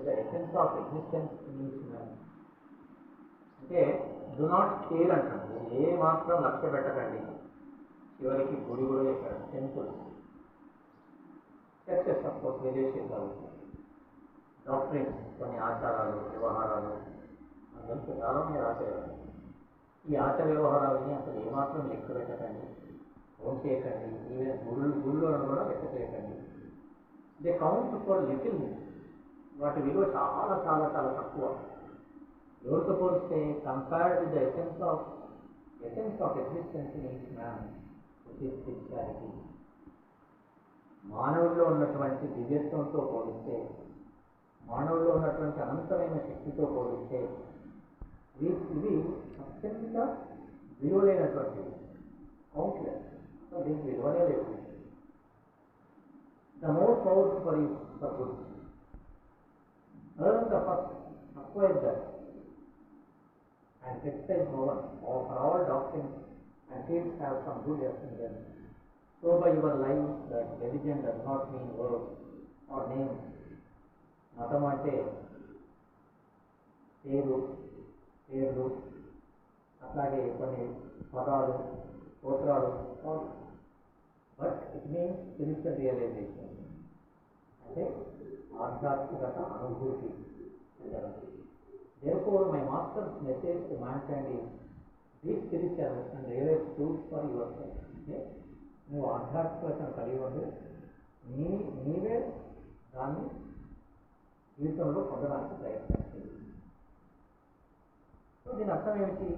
The essence of existence in each man. అంటే do not care అంటారు, ఏ మాత్రం లక్ష్య పెట్టకండి. చివరికి గుడి కూడా చెప్పాడు, temple, churches of course religious కావచ్చు, డాక్ట్రిన్స్, కొన్ని ఆచారాలు వ్యవహారాలు అందరికీ చాలా మంది ఆచారాలు. ఈ ఆచార వ్యవహారాలని అసలు ఏమాత్రం లెక్క పెట్టకండి, కౌంట్ చేయకండి. ఈవెన్ గుళ్ళను కూడా లెక్క చేయకండి. దే కౌంట్ ఫర్ లిటిల్, వాటి విలువ చాలా చాలా చాలా తక్కువ. ఎవరితో పోలిస్తే compared with the essence of existence in each man, which is spirituality. మానవుల్లో ఉన్నటువంటి దివ్యత్వంతో పోలిస్తే, మానవుల్లో ఉన్నటువంటి అనంతమైన శక్తితో పోలిస్తే ఇవి అత్యంత విలువలేనటువంటివి, కౌంట్లెస్. దీనికి విలువనే లేదు. The more powerful for good. Earn the first, acquire that, and criticize no one. For all doctrines and creeds have some good in them. So by your life that religion does not mean words or names. మతం అంటే పేర్లు, అట్లాగే కొన్ని పదాలు, స్తోత్రాలు, but it means spiritual realisation, అంటే ఆధ్యాత్మికత అనుభూతి చెందడం. Therefore, my master's message to mankind is, be spiritual and realize truth for yourself. అంటే నువ్వు ఆధ్యాత్మికతను కలిగి ఉండి నీవే దాన్ని జీవితంలో పొందడానికి ప్రయత్నం చేయాలి. సో దీని అర్థం ఏమిటి?